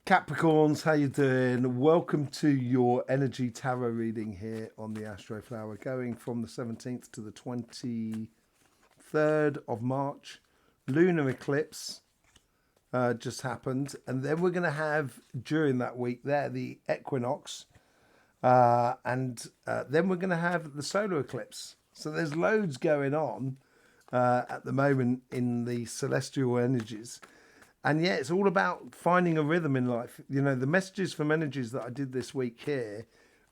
Capricorns, how you doing? Welcome to your energy tarot reading here on the Astroflower, going from the 17th to the 23rd of March. Lunar eclipse just happened, and then we're going to have, during that week there, the equinox, and then we're going to have the solar eclipse. So there's loads going on at the moment in the celestial energies. And yeah, it's all about finding a rhythm in life. You know, the messages from energies that I did this week here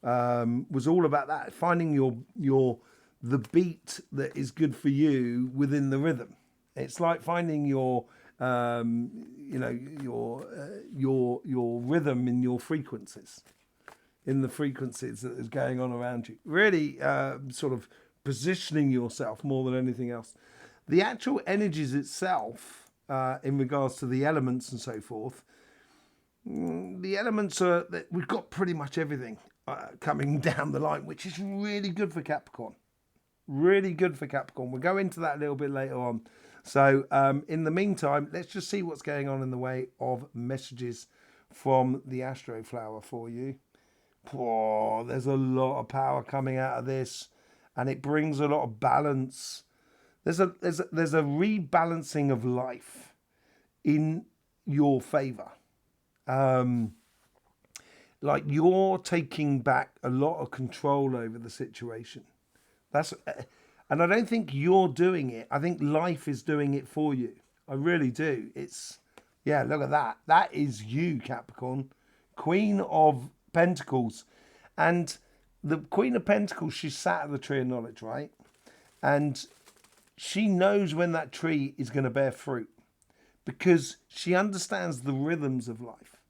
was all about that, finding the beat that is good for you within the rhythm. It's like finding your rhythm in your frequencies, in the frequencies that is going on around you. Really sort of positioning yourself more than anything else. The actual energies itself, in regards to the elements and so forth, the elements are that we've got pretty much everything coming down the line, which is really good for Capricorn. Really good for Capricorn. We'll go into that a little bit later on. So in the meantime, let's just see what's going on in the way of messages from the Astroflower for you. Oh, there's a lot of power coming out of this, and it brings a lot of balance. There's a rebalancing of life in your favor. Like you're taking back a lot of control over the situation. And I don't think you're doing it. I think life is doing it for you. I really do. Yeah, look at that. That is you, Capricorn. Queen of Pentacles. And the Queen of Pentacles, she sat at the tree of knowledge, right? And she knows when that tree is going to bear fruit because she understands the rhythms of life.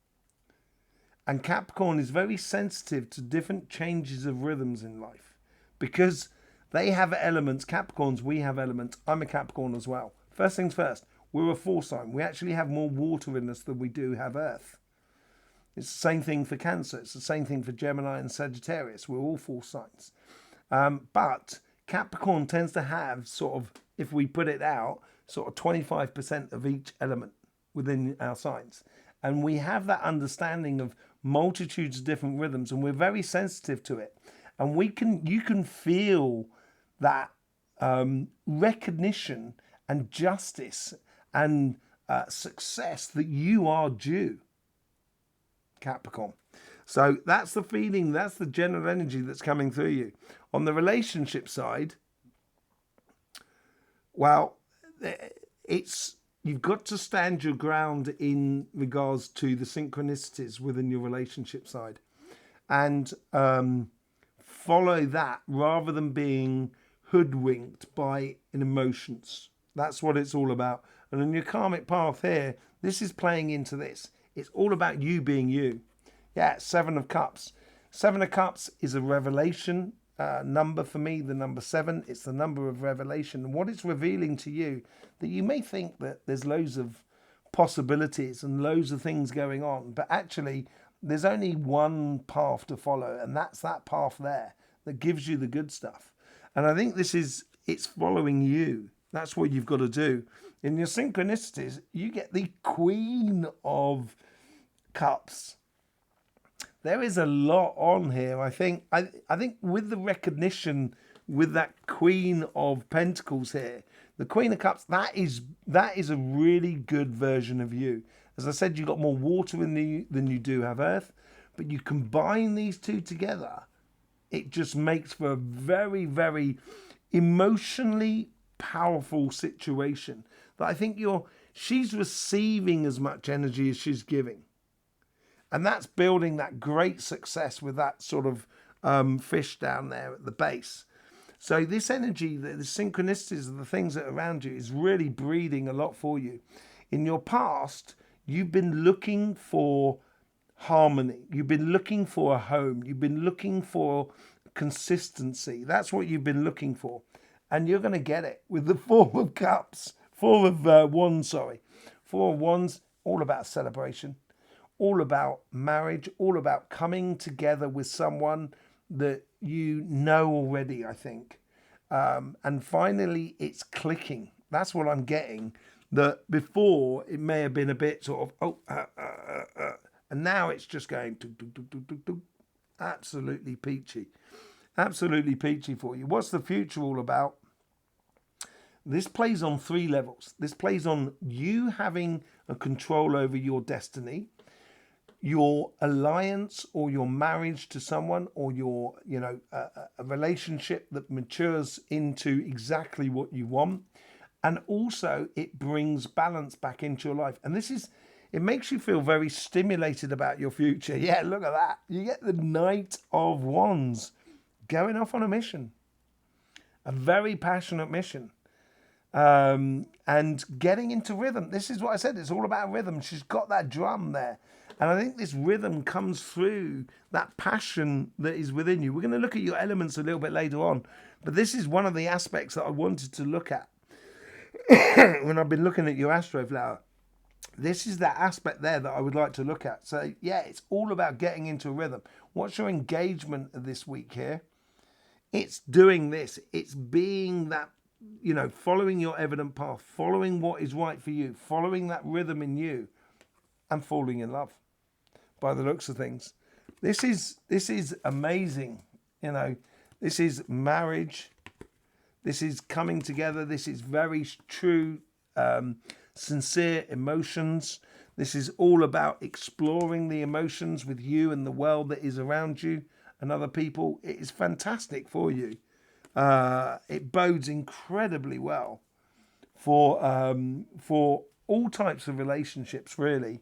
And Capricorn is very sensitive to different changes of rhythms in life because they have elements. Capricorns, we have elements. I'm a Capricorn as well. First things first, we're a fire sign. We actually have more water in us than we do have earth. It's the same thing for Cancer. It's the same thing for Gemini and Sagittarius. We're all fire signs. But Capricorn tends to have sort of, if we put it out, sort of 25% of each element within our signs. And we have that understanding of multitudes of different rhythms, and we're very sensitive to it. And you can feel that recognition and justice and success that you are due, Capricorn. So that's the feeling, that's the general energy that's coming through you. On the relationship side, well, you've got to stand your ground in regards to the synchronicities within your relationship side, and follow that rather than being hoodwinked by emotions. That's what it's all about. And on your karmic path here, this is playing into this. It's all about you being you. Yeah, Seven of Cups. Seven of Cups is a revelation number for me, the number 7. It's the number of revelation. And what it's revealing to you, that you may think that there's loads of possibilities and loads of things going on, but actually there's only one path to follow, and that's that path there that gives you the good stuff. And I think it's following you. That's what you've got to do. In your synchronicities, you get the Queen of Cups. There is a lot on here. I think with the recognition with that Queen of Pentacles here, the Queen of Cups, that is a really good version of you. As I said, you've got more water in you than you do have earth, but you combine these two together, it just makes for a very, very emotionally powerful situation that I think she's receiving as much energy as she's giving. And that's building that great success with that sort of fish down there at the base. So this energy, the synchronicities of the things that are around you is really breeding a lot for you. In your past, you've been looking for harmony. You've been looking for a home. You've been looking for consistency. That's what you've been looking for. And you're going to get it with the Four of Cups. Four of Wands, sorry. Four of Wands, all about celebration. All about marriage, all about coming together with someone that you know already, I think. And finally, it's clicking. That's what I'm getting. That before, it may have been a bit sort of, And now it's just going tuk, tuk, tuk, tuk, tuk, tuk. Absolutely peachy. Absolutely peachy for you. What's the future all about? This plays on 3 levels. This plays on you having a control over your destiny, your alliance or your marriage to someone, or your, a relationship that matures into exactly what you want. And also it brings balance back into your life. And it makes you feel very stimulated about your future. Yeah, look at that. You get the Knight of Wands going off on a mission, a very passionate mission. And getting into rhythm. This is what I said. It's all about rhythm. She's got that drum there. And I think this rhythm comes through that passion that is within you. We're going to look at your elements a little bit later on. But this is one of the aspects that I wanted to look at when I've been looking at your Astroflower. This is that aspect there that I would like to look at. So, yeah, it's all about getting into a rhythm. What's your engagement this week here? It's doing this. It's being that, following your evident path, following what is right for you, following that rhythm in you, and falling in love by the looks of things. This is amazing. This is marriage. This is coming together. This is very true, sincere emotions. This is all about exploring the emotions with you and the world that is around you and other people. It is fantastic for you. It bodes incredibly well for all types of relationships, really.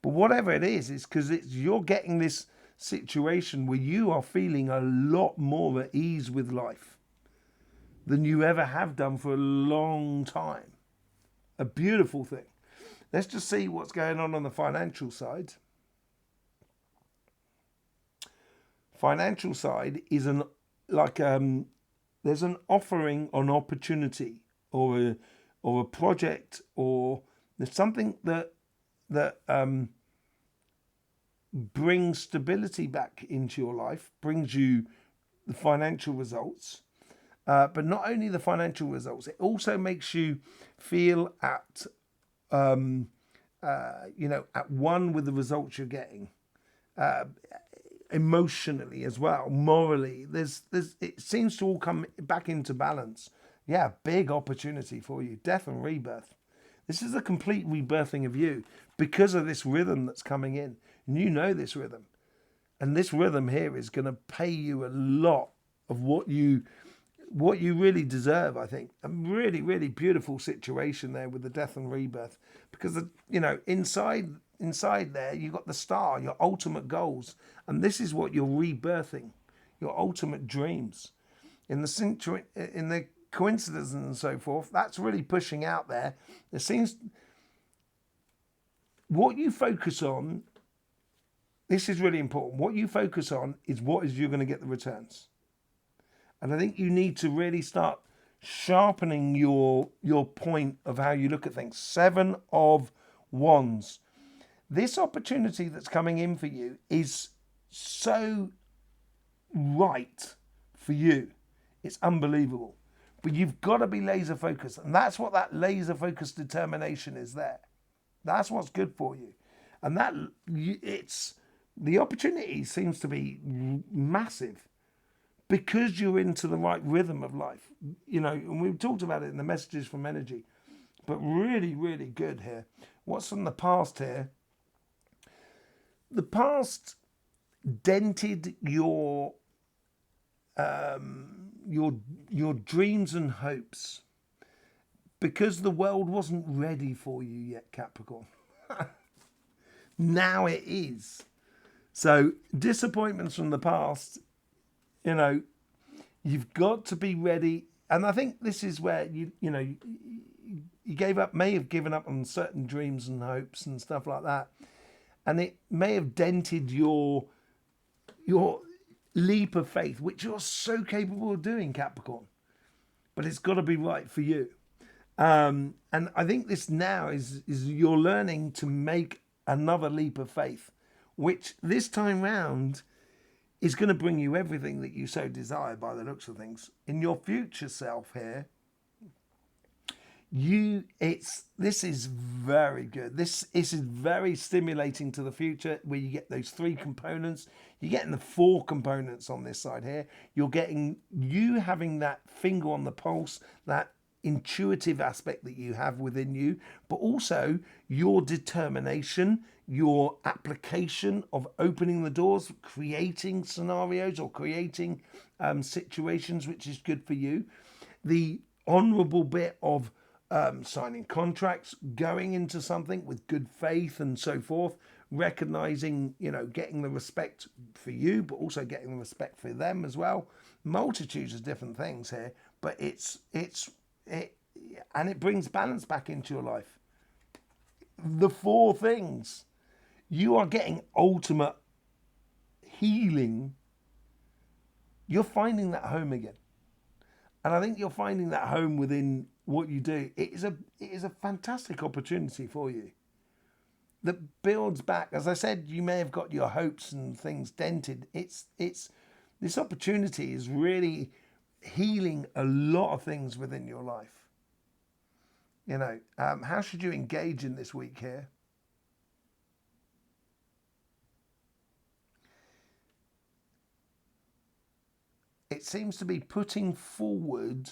But whatever it is, it's because you're getting this situation where you are feeling a lot more at ease with life than you ever have done for a long time. A beautiful thing. Let's just see what's going on the financial side. Financial side is there's an offering, an opportunity, or a project, or there's something that brings stability back into your life, brings you the financial results. But not only the financial results, it also makes you feel at one with the results you're getting, emotionally as well, morally. It seems to all come back into balance. Yeah, big opportunity for you. Death and rebirth. This is a complete rebirthing of you because of this rhythm that's coming in. And you know this rhythm. And this rhythm here is going to pay you a lot of what you really deserve, I think. A really, really beautiful situation there with the death and rebirth. Because, inside there, you've got the star, your ultimate goals. And this is what you're rebirthing, your ultimate dreams. In the coincidence and so forth, that's really pushing out there. There seems... What you focus on, this is really important. What you focus on is what is you're going to get the returns. And I think you need to really start sharpening your point of how you look at things. 7 of Wands. This opportunity that's coming in for you is so right for you. It's unbelievable. But you've got to be laser focused. And that's what that laser focused determination is there. That's what's good for you. And the opportunity seems to be massive because you're into the right rhythm of life. And we've talked about it in the messages from energy. But really, really good here. What's from the past here? The past dented your dreams and hopes because the world wasn't ready for you yet, Capricorn. Now it is. So disappointments from the past, you've got to be ready. And I think this is where you may have given up on certain dreams and hopes and stuff like that. And it may have dented your leap of faith, which you're so capable of doing, Capricorn. But it's got to be right for you. And I think this now is you're learning to make another leap of faith, which this time round is going to bring you everything that you so desire by the looks of things. In your future self here, This is very good. This is very stimulating to the future, where you get those three components. You're getting the four components on this side here. You're getting you having that finger on the pulse, that intuitive aspect that you have within you, but also your determination, your application of opening the doors, creating scenarios or creating situations, which is good for you. The honourable bit of signing contracts, going into something with good faith and so forth, recognizing, getting the respect for you, but also getting the respect for them as well. Multitudes of different things here, but it brings balance back into your life. The four things. You are getting ultimate healing. You're finding that home again. And I think you're finding that home within what you do. It is a fantastic opportunity for you that builds back. As I said, you may have got your hopes and things dented. It's this opportunity is really healing a lot of things within your life. How should you engage in this week here? It seems to be putting forward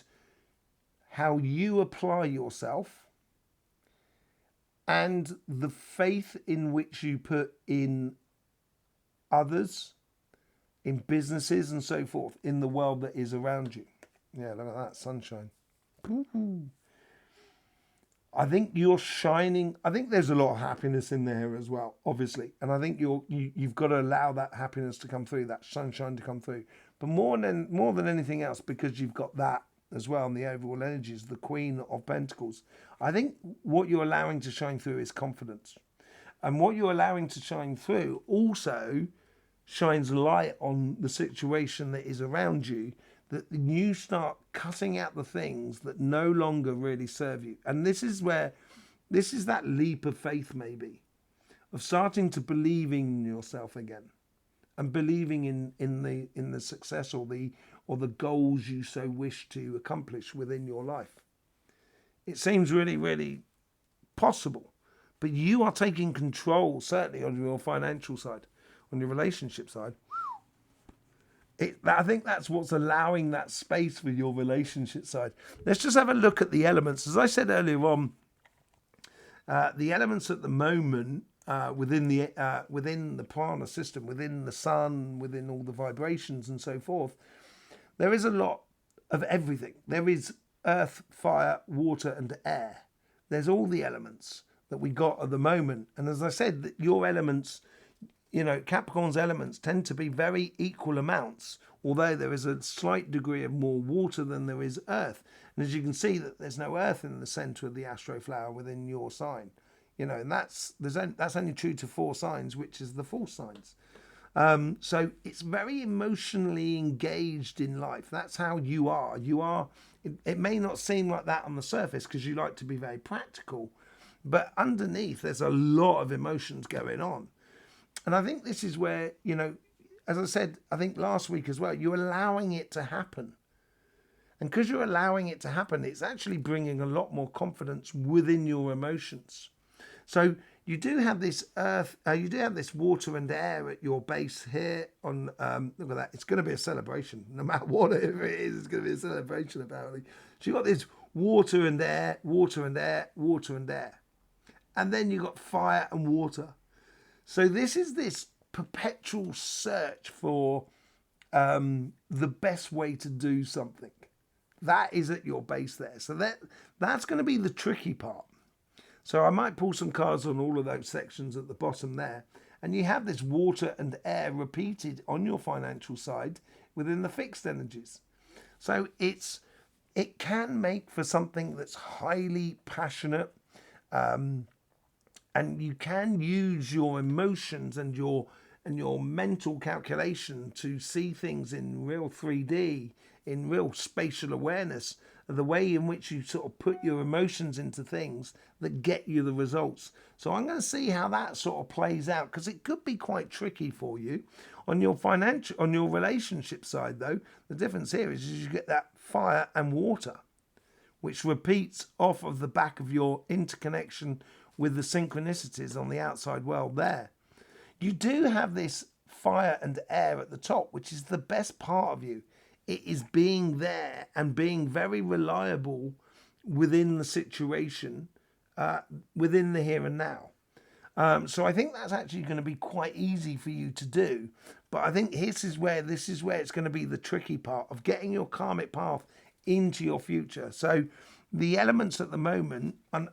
how you apply yourself and the faith in which you put in others, in businesses and so forth, in the world that is around you. Yeah, look at that sunshine. Woo-hoo. I think you're shining. I think there's a lot of happiness in there as well, obviously. And I think you've got to allow that happiness to come through, that sunshine to come through. But more than anything else, because you've got that as well, and the overall energies, the Queen of Pentacles, I think what you're allowing to shine through is confidence. And what you're allowing to shine through also shines light on the situation that is around you, that you start cutting out the things that no longer really serve you. And this is that leap of faith, maybe, of starting to believe in yourself again, and believing in the success or the goals you so wish to accomplish within your life. It seems really, really possible, but you are taking control, certainly on your financial side, on your relationship side. I think that's what's allowing that space for your relationship side. Let's just have a look at the elements. As I said earlier on, the elements at the moment within the prana system, within the sun, within all the vibrations and so forth, there is a lot of everything. There is earth, fire, water and air. There's all the elements that we got at the moment. And as I said, your elements, Capricorn's elements tend to be very equal amounts, although there is a slight degree of more water than there is earth. And as you can see, that there's no earth in the center of the Astroflower within your sign. And that's only true to 4 signs, which is the 4 signs. So it's very emotionally engaged in life. That's how you are. It may not seem like that on the surface because you like to be very practical, but underneath there's a lot of emotions going on. And I think this is where, as I said, I think last week as well, you're allowing it to happen. And because you're allowing it to happen, it's actually bringing a lot more confidence within your emotions. So you do have this earth, you do have this water and air at your base here on, look at that, it's going to be a celebration. No matter what it is, it's going to be a celebration apparently. So you've got this water and air, water and air, water and air. And then you've got fire and water. So this is this perpetual search for the best way to do something. That is at your base there. So that's going to be the tricky part. So I might pull some cards on all of those sections at the bottom there. And you have this water and air repeated on your financial side within the fixed energies. So it can make for something that's highly passionate. And you can use your emotions and your mental calculation to see things in real 3D, in real spatial awareness, the way in which you sort of put your emotions into things that get you the results. So I'm going to see how that sort of plays out, because it could be quite tricky for you on your relationship side. Though the difference here is you get that fire and water, which repeats off of the back of your interconnection with the synchronicities on the outside world there. You do have this fire and air at the top, which is the best part of you. It is being there and being very reliable within the situation, within the here and now. So I think that's actually going to be quite easy for you to do. But I think this is where it's going to be the tricky part of getting your karmic path into your future. So the elements at the moment, and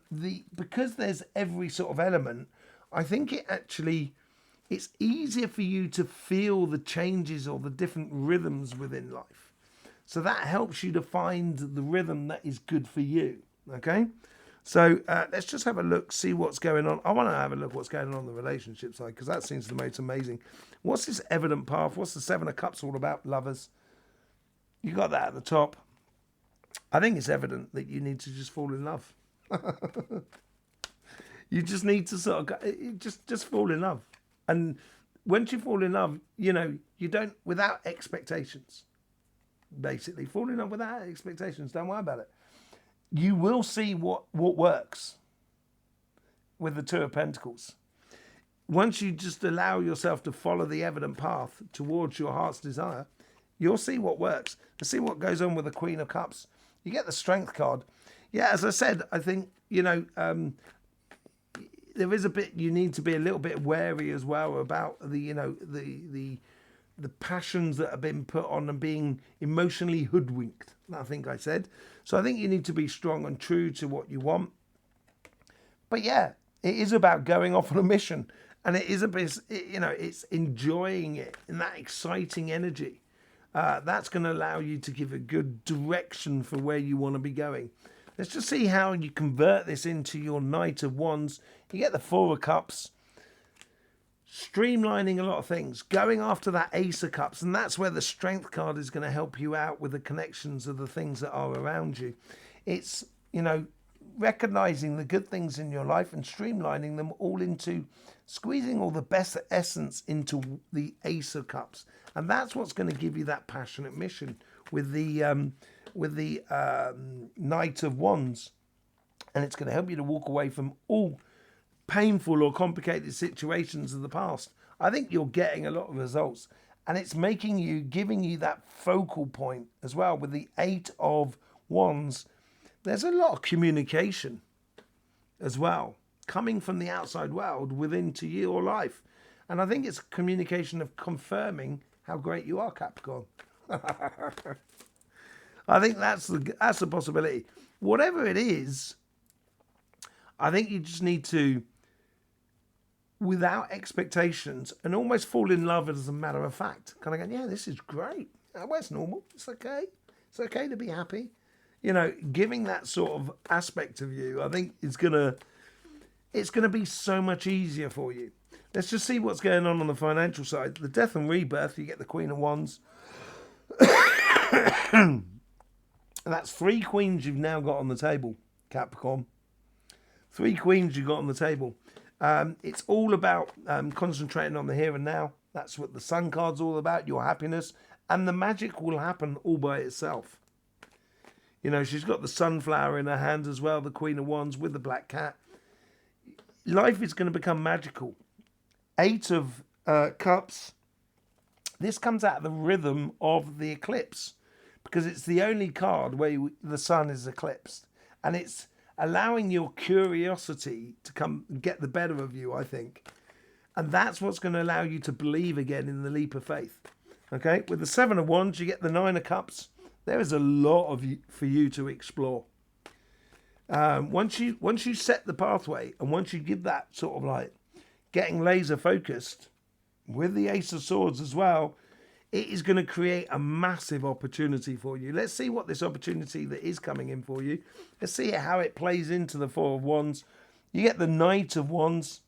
because there's every sort of element, I think it's easier for you to feel the changes or the different rhythms within life. So that helps you to find the rhythm that is good for you. Okay? So let's just have a look, see what's going on. I want to have a look what's going on the relationship side, because that seems the most amazing. What's this evident path? What's the Seven of Cups all about, lovers? You got that at the top. I think it's evident that you need to just fall in love. You just need to sort of just fall in love. And once you fall in love, you don't, without expectations, basically. Fall in love without expectations. Don't worry about it. You will see what works with the Two of Pentacles. Once you just allow yourself to follow the evident path towards your heart's desire, you'll see what works. Let's see what goes on with the Queen of Cups. You get the Strength card. Yeah, as I said, I think, there is a bit, you need to be a little bit wary as well about the passions that have been put on and being emotionally hoodwinked, I think I said. So I think you need to be strong and true to what you want. But yeah, it is about going off on a mission. And it is it's enjoying it in that exciting energy. That's going to allow you to give a good direction for where you want to be going. Let's just see how you convert this into your Knight of Wands. You get the Four of Cups. Streamlining a lot of things, going after that Ace of Cups, and that's where the Strength card is going to help you out with the connections of the things that are around you. It's, recognizing the good things in your life and streamlining them all into squeezing all the best essence into the Ace of Cups, and that's what's going to give you that passionate mission with the Knight of Wands, and it's going to help you to walk away from all painful or complicated situations of the past. I think you're getting a lot of results, and it's giving you that focal point as well with the Eight of Wands. There's a lot of communication as well coming from the outside world within to your life, and I think it's a communication of confirming how great you are, Capricorn. I think that's the possibility. Whatever it is, I think you just need to, without expectations, and almost fall in love as a matter of fact. Kind of going, yeah, this is great. Well, it's normal. It's okay. It's okay to be happy. Giving that sort of aspect of you, I think it's gonna be so much easier for you. Let's just see what's going on the financial side. The Death and Rebirth, you get the Queen of Wands. And that's 3 queens you've now got on the table, Capricorn. 3 queens you've got on the table. It's all about concentrating on the here and now. That's what the Sun card's all about, your happiness. And the magic will happen all by itself. She's got the sunflower in her hand as well, the Queen of Wands with the black cat. Life is going to become magical. 8 of Cups. This comes out of the rhythm of the eclipse, because it's the only card where the sun is eclipsed. And it's allowing your curiosity to come get the better of you, I think. And that's what's going to allow you to believe again in the leap of faith. Okay, with the 7 of Wands, you get the 9 of Cups. There is a lot for you to explore. Once you set the pathway, and once you give that sort of like getting laser focused with the Ace of Swords as well, it is going to create a massive opportunity for you. Let's see what this opportunity that is coming in for you. Let's see how it plays into the 4 of Wands. You get the Knight of Wands,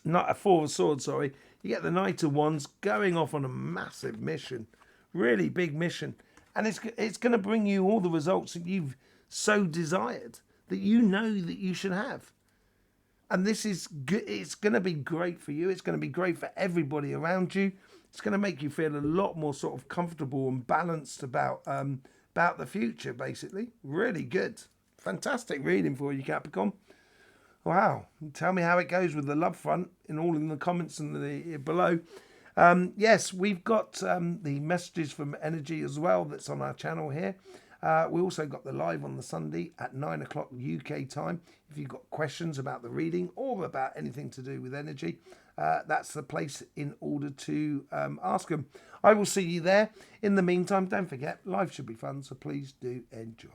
not a 4 of Swords, sorry. You get the Knight of Wands going off on a massive mission, really big mission. And it's going to bring you all the results that you've so desired, that you know that you should have. And this is good. It's going to be great for you. It's going to be great for everybody around you. It's going to make you feel a lot more sort of comfortable and balanced about the future, basically. Really good. fantastic reading for you, Capricorn. Wow. Tell me how it goes with the love front in the comments and the below. Yes, we've got the messages from energy as well that's on our channel here. We also got the live on the Sunday at 9 o'clock UK time. If you've got questions about the reading or about anything to do with energy, that's the place in order to ask them. I will see you there. In the meantime, don't forget, life should be fun, so please do enjoy.